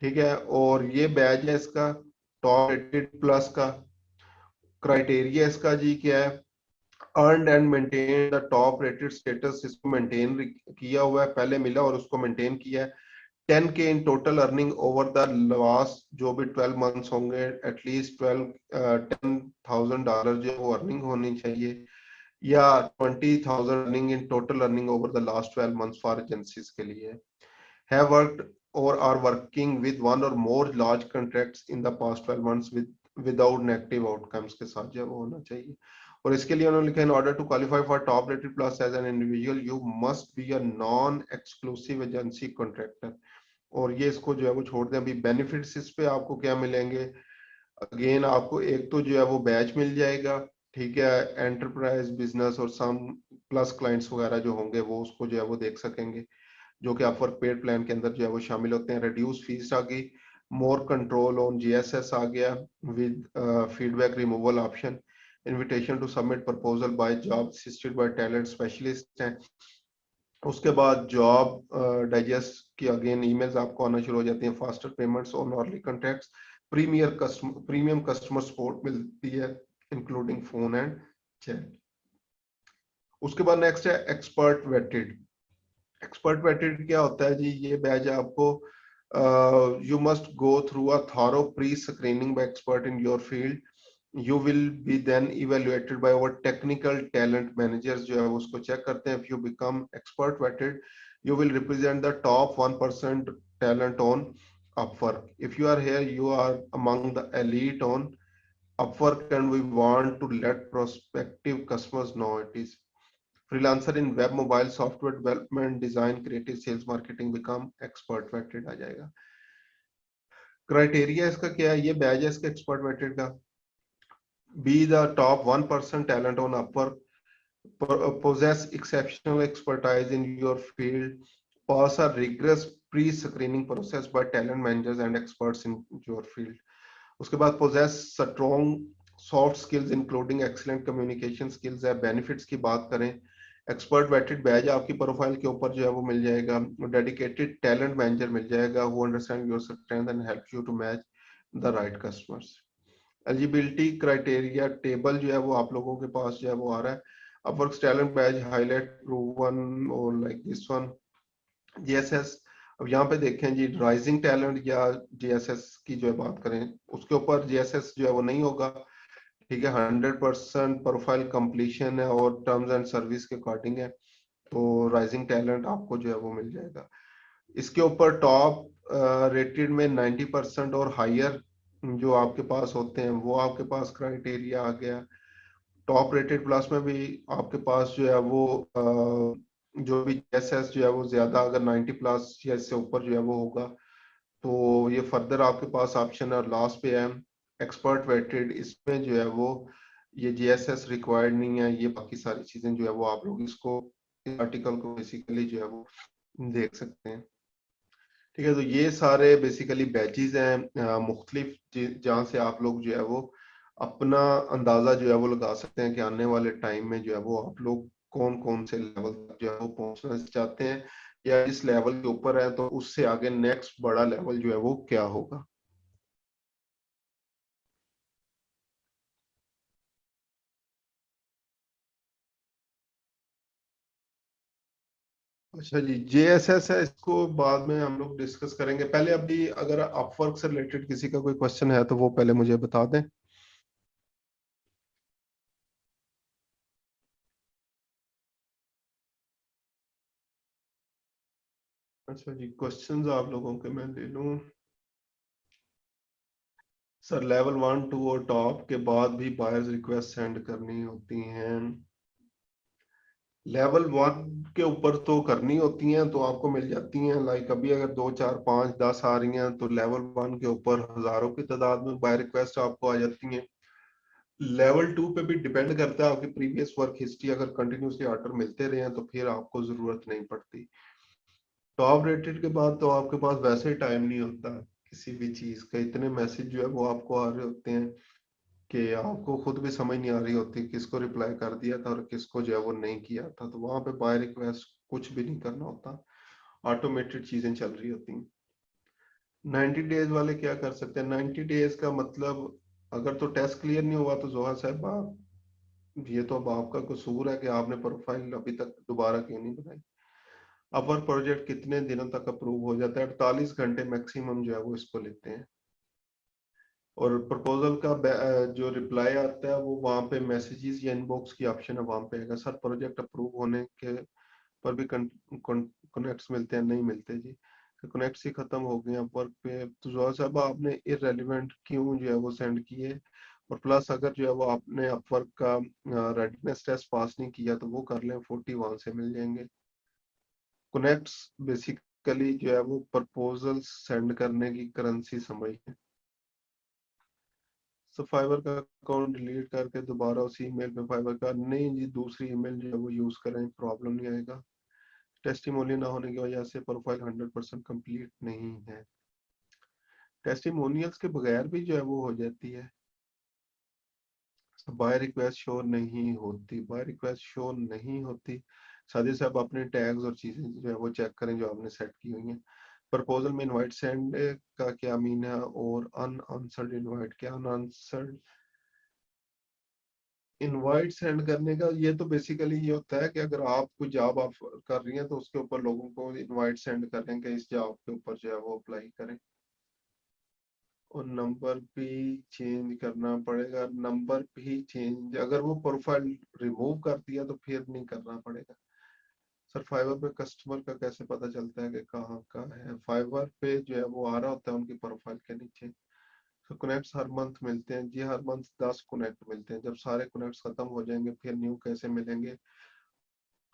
ठीक है, और ये बैच है इसका टॉप रेटेड प्लस का। क्राइटेरिया इसका जी क्या है, earned and maintain the top rated status, इसको मेंटेन किया हुआ है, पहले मिला और उसको मेंटेन किया है। 10K in total earning over the last जो भी 12 मंथ्स होंगे, एटलीस्ट 10,000 डॉलर जो वो अर्निंग होनी चाहिए, या 20,000 earning in total earning over the last 12 months for agencies के लिए। हैव वर्कड और आर वर्किंग विद वन और मोर large contracts in the past 12 months without negative outcomes के साथ जो वो होना चाहिए। और इसके लिए उन्होंने लिखा in order to qualify for top rated plus as an individual you must be a non exclusive agency contractor. और ये इसको जो है वो छोड़ दें। अभी बेनिफिट्स इस पे आपको क्या मिलेंगे, अगेन आपको एक तो जो है वो बैच मिल जाएगा, ठीक है, एंटरप्राइज बिजनेस और सम प्लस क्लाइंट्स वगैरह जो होंगे वो उसको जो है वो देख सकेंगे, जो कि अपवर्क पेड प्लान के अंदर जो है वो शामिल होते हैं। रिड्यूस फीस आ गई, मोर कंट्रोल ऑन जीएसएस आ गया with feedback removal option, invitation to submit proposal by job assisted by talent specialist हैं। उसके बाद जॉब डाइजेस्ट की अगेन ईमेल्स आपको आना शुरू हो जाती हैं। Faster payments on early contracts, premium customer support मिलती है इंक्लूडिंग फोन एंड चैट। उसके बाद नेक्स्ट है एक्सपर्ट वेटेड। एक्सपर्ट वेटेड क्या होता है जी, ये बैच आपको you must go through a thorough pre screening bye expert in your field, you will be then evaluated by our technical talent managers जो है उसको चेक करते हैं। if you become expert vetted you will represent the top 1% talent on Upwork. If you are here you are among the elite on Upwork and we want to let prospective customers know it is freelancer in web mobile software development design creative sales marketing become expert vetted आ जाएगा। क्राइटेरिया इसका क्या है, ये बैच है इसका एक्सपर्ट वेटेड का। Be the top 1% talent on Upwork, possess exceptional expertise in your field, pass a rigorous pre-screening process by talent managers and experts in your field. उसके बाद possess strong soft skills including excellent communication skills है। benefits की बात करें, एक्सपर्ट वेटेड बैच आपकी प्रोफाइल के ऊपर जो है वो मिल जाएगा। डेडिकेटेड टैलेंट मैनेजर मिल जाएगा who understand your strength and help you to match the right customers. Eligibility criteria table जो है वो आप लोगों के पास जो है वो आ रहा है। Upwork talent batch highlight proven और लाइक दिस वन जीएसएस। अब यहाँ पे देखें जी, राइजिंग टैलेंट या जीएसएस की जो है बात करें, उसके ऊपर जीएसएस जो है वो नहीं होगा, ठीक है। 100% प्रोफाइल कंप्लीशन है और टर्म्स एंड सर्विस के अकॉर्डिंग है, तो राइजिंग टैलेंट आपको जो है वो मिल जाएगा। इसके ऊपर टॉप रेटेड में 90% और हायर जो आपके पास होते हैं वो आपके पास क्राइटेरिया आ गया। टॉप रेटेड प्लस में भी आपके पास जो है वो जो भी एसएस जो है वो ज्यादा अगर 90 प्लस या इससे ऊपर जो है वो होगा तो ये फर्दर आपके पास ऑप्शन है। लास्ट पे है एक्सपर्ट वेटेड, इसमें जो है वो ये जीएसएस रिक्वायर्ड नहीं है, ये बाकी सारी चीजें जो है वो आप लोग इसको आर्टिकल को बेसिकली जो है वो देख सकते हैं। ठीक है, तो ये सारे बेसिकली बैचेस हैं मुख्तलिफ, जहाँ से आप लोग जो है वो अपना अंदाजा जो है वो लगा सकते हैं कि आने वाले टाइम में जो है वो आप लोग कौन कौन से लेवल तक जो है वो पहुंचना चाहते हैं, या इस लेवल के ऊपर है तो उससे आगे नेक्स्ट बड़ा लेवल जो है वो क्या होगा। अच्छा जी, जेएसएस है, इसको बाद में हम लोग डिस्कस करेंगे। पहले अभी अगर अपवर्क से रिलेटेड किसी का कोई क्वेश्चन है तो वो पहले मुझे बता दें। अच्छा जी, क्वेश्चंस आप लोगों के मैं ले लूं। सर लेवल 1 2 और टॉप के बाद भी बायर्स रिक्वेस्ट सेंड करनी होती हैं। लेवल 1 के ऊपर तो करनी होती हैं तो आपको मिल जाती हैं, लाइक अभी अगर 2 4 5 10 आ रही हैं तो लेवल 1 के ऊपर हजारों की तादाद में बाय रिक्वेस्ट आपको आ जाती हैं। लेवल 2 पे भी डिपेंड करता है आपकी प्रीवियस वर्क हिस्ट्री, अगर कंटिन्यूसली ऑर्डर मिलते रहे हैं तो फिर आपको जरूरत नहीं पड़ती। टॉप रेटेड के बाद तो आपके पास वैसे ही टाइम नहीं होता किसी भी चीज का, इतने मैसेज जो है वो आपको आ रहे होते हैं कि आपको खुद भी समझ नहीं आ रही होती किसको रिप्लाई कर दिया था और किसको जो है वो नहीं किया था, तो वहां पे बाय रिक्वेस्ट कुछ भी नहीं करना होता, ऑटोमेटेड चीजें चल रही होती हैं। 90 डेज वाले क्या कर सकते हैं? 90 डेज का मतलब अगर तो टेस्ट क्लियर नहीं हुआ तो जोहा साहब ये तो अब आपका कसूर है कि आपने प्रोफाइल अभी तक दोबारा क्यों नहीं बनाई। अपर प्रोजेक्ट कितने दिनों तक अप्रूव हो जाता है? 48 घंटे मैक्सिमम जो है वो इसको लेते हैं। और प्रपोजल का जो रिप्लाई आता है वो वहां पे मैसेजेस या इनबॉक्स की ऑप्शन है, वहां पे आएगा सर प्रोजेक्ट अप्रूव होने के पर भी कनेक्ट्स मिलते हैं, नहीं मिलते जी, कनेक्ट्स ही खत्म हो गए हैं वर्क पे, तो जोया साहब आपने इररेलेवेंट क्यों जो है वो सेंड किए। और प्लस अगर जो है वो आपने अपवर्क का रेडनेस टेस्ट पास नहीं किया तो वो कर लें, 40 वहां से मिल जाएंगे। कनेक्ट्स बेसिकली जो है वो प्रपोजल सेंड करने की करेंसी समझ है। तो फाइवर का अकाउंट डिलीट करके दोबारा उसी ईमेल पे फाइवर का, नहीं जी दूसरी ईमेल जो है वो यूज करें, प्रॉब्लम नहीं आएगा। टेस्टिमोनियल ना होने की वजह से प्रोफाइल 100% कंप्लीट नहीं है। टेस्टिमोनियल्स के बगैर भी जो है वो हो जाती है। बाय रिक्वेस्ट शो नहीं होती, बाय रिक्वेस्ट शो नहीं होती। साथ साहब अपने टैग्स और चीजें जो है वो चेक करें जो आपने सेट की हुई हैं। प्रपोजल में इनवाइट सेंड का क्या मीन है और अनआंसर्ड इनवाइट क्या? अनआंसर्ड इनवाइट सेंड करने का ये तो बेसिकली ये होता है कि अगर आप कोई जॉब ऑफर कर रही हैं तो उसके ऊपर लोगों को इनवाइट सेंड करें कि इस जॉब के ऊपर जो है वो अप्लाई करें। और नंबर भी चेंज करना पड़ेगा, नंबर भी चेंज अगर वो प्रोफाइल रिमूव कर दिया तो फिर नहीं करना पड़ेगा। सर फाइवर पे कस्टमर का कैसे पता चलता है कि कहाँ का है? फाइवर पे जो है वो आ रहा होता है उनकी प्रोफाइल के नीचे। तो कनेक्ट्स हर मंथ मिलते हैं जी, हर मंथ 10 कनेक्ट मिलते हैं, जब सारे कनेक्ट्स खत्म हो जाएंगे फिर न्यू कैसे मिलेंगे?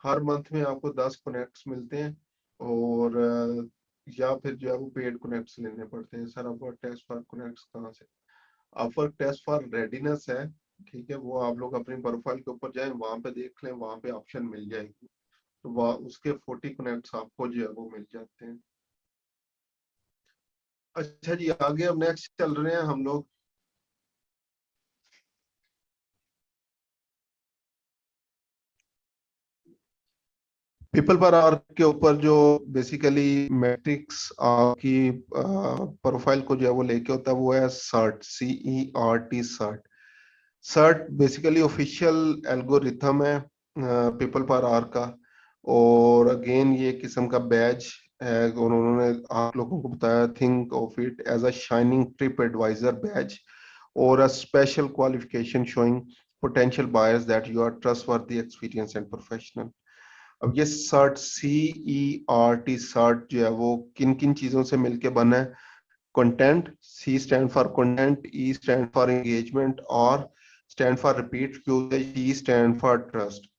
हर मंथ में आपको 10 कनेक्ट्स मिलते हैं और या फिर जो है वो पेड कनेक्ट्स लेने पड़ते हैं। सर आपका टेस्ट फॉर कनेक्ट्स कहाँ से? आपका टेस्ट फॉर रेडीनेस है, ठीक है, वो आप लोग अपनी प्रोफाइल के ऊपर जाएं वहां पे देख लें, वहां पे ऑप्शन मिल जाएगी, तो वह उसके 40 कनेक्ट्स आपको जो है वो मिल जाते हैं। अच्छा जी, आगे अब नेक्स्ट चल रहे हैं हम लोग। पीपल पर आवर के ऊपर जो बेसिकली मैट्रिक्स की प्रोफाइल को जो है वो लेके होता है वो है cert, CERT cert. Cert basically official algorithm है पीपल पर आवर का। और अगेन ये किस्म का बैज है और उन्होंने आप लोगों को बताया, think of it as a shining TripAdvisor badge और a special qualification showing potential buyers that you are trustworthy, experienced and professional। अब ये CERT सर्ट जो है वो किन किन चीजों से मिलके बना है? Content, C stand for content, E stand for engagement और stand for repeat usages, T stand for trust.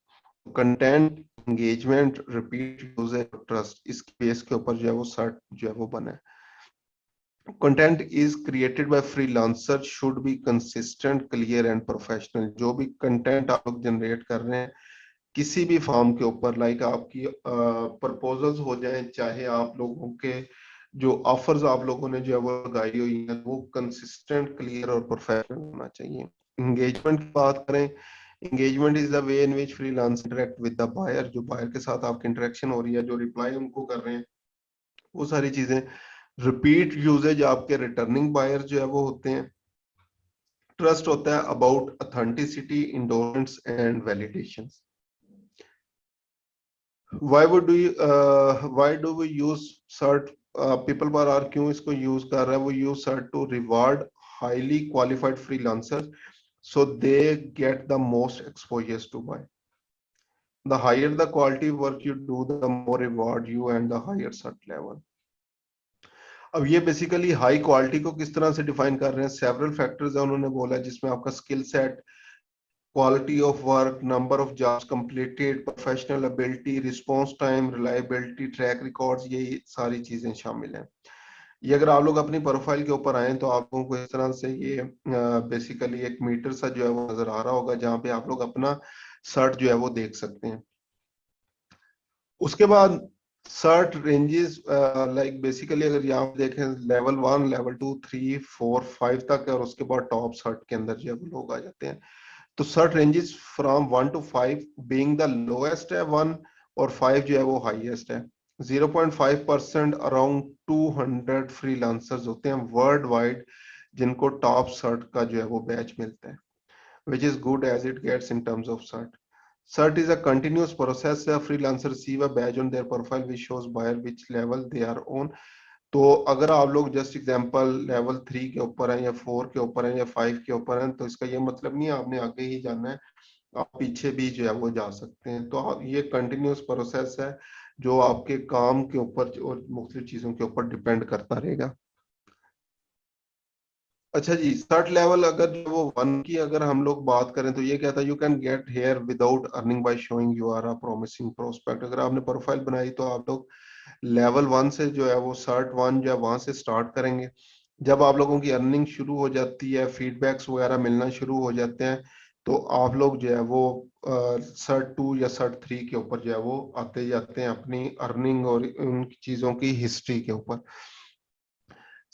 Content, engagement, repeat usages, trust, इस बेस के ऊपर जो है वो सर्ट जो है वो बना है। Content is created by freelancer, should be consistent, clear and professional. जो भी कंटेंट आप लोग जनरेट कर रहे हैं किसी भी फॉर्म के ऊपर, लाइक आपकी प्रपोजल्स हो जाए, चाहे आप लोगों के जो ऑफर्स आप लोगों ने जो है वो लगाई हुई है वो कंसिस्टेंट, क्लियर और प्रोफेशनल होना चाहिए। एंगेजमेंट की बात करें, engagement is the way in which freelancer interact with the buyer, जो बायर के साथ आपकी इंटरेक्शन हो रही है, जो रिप्लाई उनको कर रहे हैं, वो सारी चीजें। रिपीट यूजेज आपके रिटर्निंग बायर जो है वो होते हैं। ट्रस्ट होता है about authenticity, endurance and validation. Why do we use cert? People पर आर क्यों इसको यूज कर रहा है? वो use cert to reward highly qualified freelancers so they get the most exposures to buy। The higher the quality work you do, the more reward you and the higher cert level. अब ये बेसिकली हाई क्वालिटी को किस तरह से डिफाइन कर रहे हैं, सेवरल फैक्टर्स है उन्होंने बोला, जिसमें आपका skill set, quality of work, number of jobs completed, professional ability, response time, reliability, track records, ये सारी चीजें शामिल हैं। ये अगर आप लोग अपनी प्रोफाइल के ऊपर आए तो आप लोगों को इस तरह से ये बेसिकली एक मीटर सा जो है वो नजर आ रहा होगा, जहाँ पे आप लोग अपना सर्ट जो है वो देख सकते हैं। उसके बाद सर्ट रेंजेस लाइक बेसिकली अगर यहाँ पे देखें लेवल 1, लेवल 2, 3, 4, 5 तक है, और उसके बाद टॉप सर्ट के अंदर जो है वो लोग आ जाते हैं। तो cert ranges from 1 to 5 being the lowest है 1, और 5 जो है वो हाईएस्ट है। 0.5% अराउंड 200 फ्रीलांसर्स होते हैं वर्ल्ड वाइड जिनको टॉप सर्ट का जो है वो बैच मिलता है, which is good as it gets in terms of cert. Cert is a continuous process. A freelancer receive a badge on their profile which shows buyer which level they are on. तो अगर आप लोग जस्ट एग्जांपल लेवल 3 के ऊपर हैं या 4 के ऊपर हैं या 5 के ऊपर हैं, तो इसका ये मतलब नहीं है आपने आगे ही जाना है, आप पीछे भी जो है वो जा सकते हैं। तो ये कंटिन्यूस प्रोसेस है जो आपके काम के ऊपर और मुख्तलिफ चीजों के ऊपर डिपेंड करता रहेगा। अच्छा जी, सर्ट लेवल अगर जो वो 1 की अगर हम लोग बात करें तो ये कहता है you can get here without earning by showing you are a promising prospect. अगर आपने प्रोफाइल बनाई तो आप लोग लेवल 1 से जो है वो सर्ट 1 जो है वहां से स्टार्ट करेंगे। जब आप लोगों की अर्निंग शुरू हो जाती है, फीडबैक्स वगैरह मिलना शुरू हो जाते हैं, तो आप लोग जो है वो सर्ट 2 या सर्ट 3 के ऊपर जो है वो आते जाते हैं अपनी अर्निंग और उन चीजों की हिस्ट्री के ऊपर।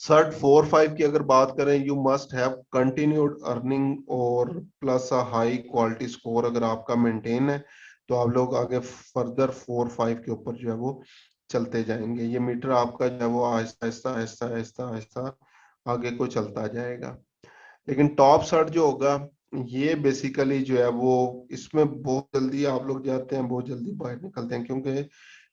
सर्ट 4, 5 की अगर बात करें, you must have continued earning और plus a high quality score अगर आपका मेंटेन है, तो आप लोग आगे फर्दर 4, 5 के ऊपर जो है वो चलते जाएंगे। ये मीटर आपका जो है वो आहिस्ता आहिस्ता आहिस्ता आहिस्ता आहिस्ता आगे को चलता जाएगा। लेकिन टॉप सर्ट जो होगा ये बेसिकली जो है वो इसमें बहुत जल्दी आप लोग जाते हैं, बहुत जल्दी बाहर निकलते हैं, क्योंकि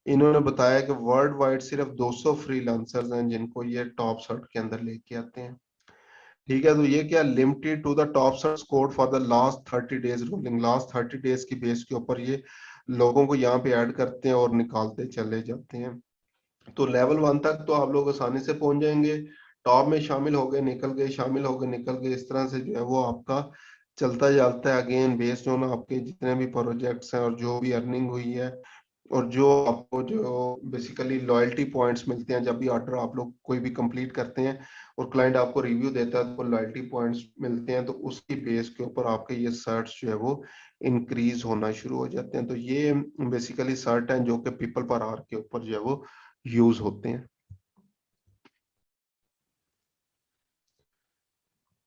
इन्होंने बताया कि वर्ल्ड वाइड सिर्फ 200 फ्रीलांसर्स हैं जिनको ये टॉप सर्ट के अंदर लेके आते हैं। ठीक है, तो ये क्या limited to the top cert score for the last 30 days rolling, last 30 days की बेस के ऊपर ये लोगों को यहाँ पे ऐड करते हैं और निकालते चले जाते हैं। तो लेवल 1 तक तो आप लोग आसानी से पहुंच जाएंगे, टॉप में शामिल हो गए निकल गए, शामिल हो गए निकल गए, इस तरह से जो है वो आपका चलता जाता है अगेन बेस्ड ऑन आपके जितने भी प्रोजेक्ट्स हैं और जो भी अर्निंग हुई है, और जो आपको जो बेसिकली लॉयल्टी पॉइंट्स मिलते हैं जब भी ऑर्डर आप लोग कोई भी कंप्लीट करते हैं और क्लाइंट आपको रिव्यू देता है तो लॉयल्टी पॉइंट्स मिलते हैं, तो उसकी बेस के ऊपर आपके ये सर्ट्स जो है वो इंक्रीज होना शुरू हो जाते हैं। तो ये बेसिकली सर्ट हैं जो कि पीपल पर आवर के ऊपर जो है वो यूज होते हैं।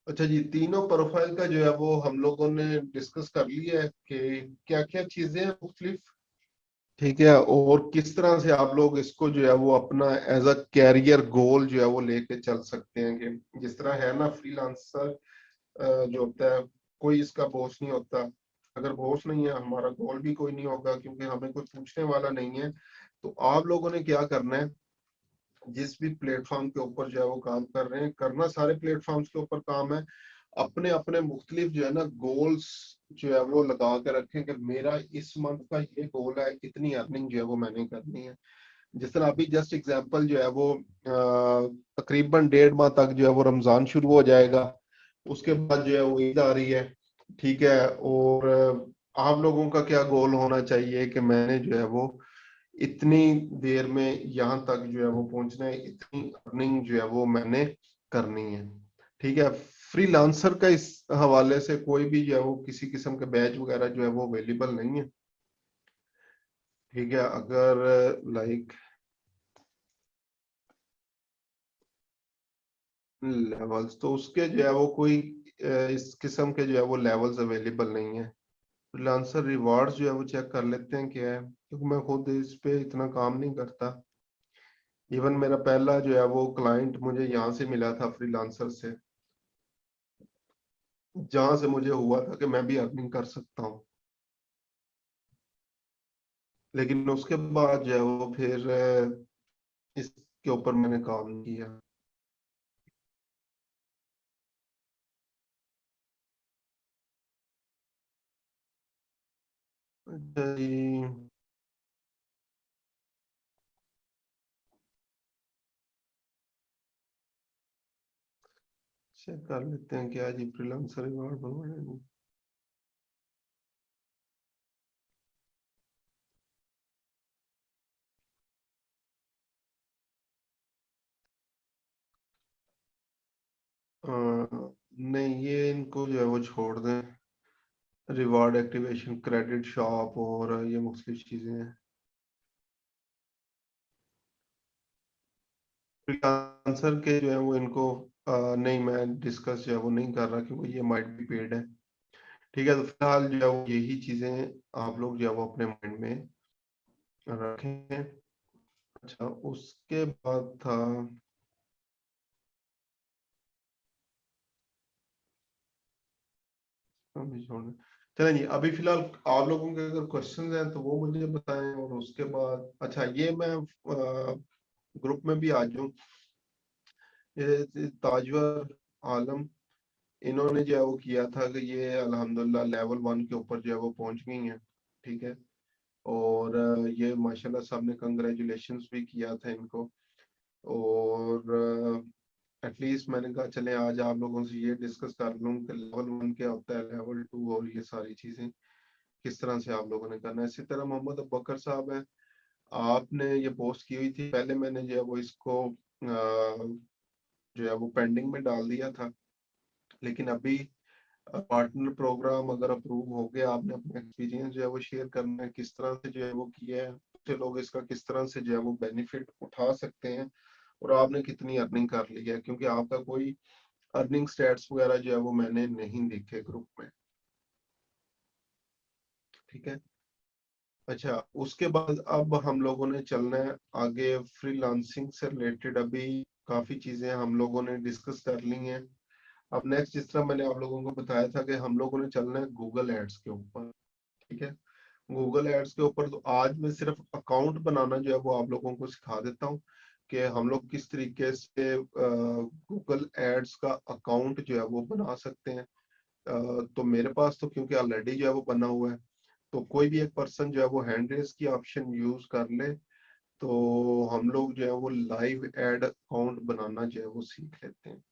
अच्छा जी, तीनों प्रोफाइल का जो है वो हम लोगों ने डिस्कस कर लिया है कि क्या क्या चीजें हैं मुख्तलिफ। ठीक है, और किस तरह से आप लोग इसको जो है वो अपना एज अ कैरियर गोल जो है वो लेके चल सकते हैं, कि जिस तरह है ना फ्रीलांसर जो होता है कोई इसका बॉस नहीं होता। अगर बॉस नहीं है हमारा गोल भी कोई नहीं होगा, क्योंकि हमें कोई पूछने वाला नहीं है। तो आप लोगों ने क्या करना है, जिस भी प्लेटफॉर्म के ऊपर जो है वो काम कर रहे हैं, करना सारे प्लेटफॉर्म्स के ऊपर काम है, अपने अपने मुख्तलिफ जो है ना गोल्स जो है वो लगा के रखें कि मेरा इस मंथ का ये गोल है, इतनी अर्निंग जो है वो मैंने करनी है। जिस तरह अभी जस्ट एग्जांपल जो है वो तकरीबन 1.5 माह तक जो है वो रमजान शुरू हो जाएगा, उसके बाद जो है वो ईद आ रही है। ठीक है, और आप लोगों का क्या गोल होना चाहिए कि मैंने जो है वो इतनी देर में यहाँ तक जो है वो पहुंचना है, इतनी अर्निंग जो है वो मैंने करनी है। ठीक है, फ्रीलांसर का इस हवाले से कोई भी जो है वो किसी किस्म के बैच वगैरह जो है वो अवेलेबल नहीं है। ठीक है, अगर लाइक लेवल्स तो उसके जो है वो कोई इस किस्म के जो है वो लेवल्स अवेलेबल नहीं है। फ्रीलांसर रिवार्ड्स जो है वो चेक कर लेते हैं क्या है, क्योंकि मैं खुद इस पे इतना काम नहीं करता। इवन मेरा पहला जो है वो क्लाइंट मुझे यहाँ से मिला था फ्रीलांसर से, जहां से मुझे हुआ था कि मैं भी अर्निंग कर सकता हूँ। लेकिन उसके बाद जो है वो फिर इसके ऊपर मैंने काम नहीं किया। अच्छा जी, चेक कर लेते हैं क्या जी फ्रीलांसर रिवॉर्ड बनवाने। नहीं, ये इनको जो है वो छोड़ दें। रिवार्ड एक्टिवेशन, क्रेडिट शॉप और ये मुख्तलिफ चीजें हैं। फ्रीलांसर के जो है वो इनको नहीं, मैं डिस्कस जो है वो नहीं कर रहा क्योंकि ये माइट बी पेड है। ठीक है, तो फिलहाल जो है वो यही चीजें आप लोग जो है वो अपने माइंड में रखें। अच्छा, उसके बाद था अभी छोड़ना। चलें जी, अभी फिलहाल आप लोगों के अगर क्वेश्चंस हैं तो वो मुझे बताएं, और उसके बाद अच्छा ये मैं ग्रुप में भी आ जाऊं। ये ताजवर आलम, इन्होंने जो है वो किया था कि ये अल्हम्दुलिल्लाह लेवल 1 के ऊपर जो है वो पहुंच गई हैं। ठीक है, और ये माशाल्लाह साहब ने कंग्रेचुलेशंस भी किया था इनको। और एटलीस्ट मैंने कहा चले आज आप लोगों से ये डिस्कस कर लूं कि लेवल 1 क्या होता है, लेवल 2 और ये सारी चीजें किस तरह से आप लोगों ने करना है। इसी तरह मोहम्मद अबू बकर साहब है, आपने ये पोस्ट की हुई थी, पहले मैंने जो है वो इसको जो है वो पेंडिंग में डाल दिया था, लेकिन अभी पार्टनर प्रोग्राम अगर अप्रूव हो गया, आपने अपना एक्सपीरियंस जो है वो शेयर करना है, किस तरह से जो है वो किया है, दूसरे लोग इसका किस तरह से जो है वो बेनिफिट उठा सकते हैं, और आपने कितनी अर्निंग कर ली है, क्योंकि आपका कोई अर्निंग स्टेट्स वगैरह जो है वो मैंने नहीं देखे ग्रुप में। ठीक है, अच्छा उसके बाद अब हम लोगों ने चलना है आगे फ्रीलांसिंग से रिलेटेड। अभी काफी चीजें हम लोगों ने डिस्कस कर ली हैं। अब नेक्स्ट, जिस तरह मैंने आप लोगों को बताया था कि हम लोगों ने चलना है गूगल एड्स के ऊपर। ठीक है, गूगल एड्स के ऊपर तो आज मैं सिर्फ अकाउंट बनाना जो है वो आप लोगों को सिखा देता हूँ कि हम लोग किस तरीके से गूगल एड्स का अकाउंट जो है वो बना सकते हैं। तो मेरे पास तो क्योंकि ऑलरेडी जो है वो बना हुआ है, तो कोई भी एक पर्सन जो है वो हैंड रेस की ऑप्शन यूज कर ले, तो हम लोग जो है वो लाइव एड अकाउंट बनाना जो है वो सीख लेते हैं।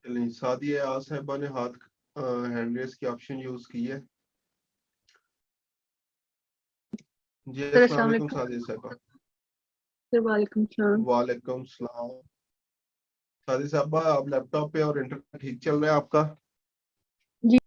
चलिए, सादिया आ साहिबा ने हाथ हैंड रेस की ऑप्शन यूज की है। जी सर अस्सलाम अस्सलाम वालेकुम वालेकुम। सादिया साहिबा। सर वालेकुम सलाम। वालेकुम सलाम। सादिया साहिबा, आप लैपटॉप पे और इंटरनेट ठीक चल रहा है आपका? जी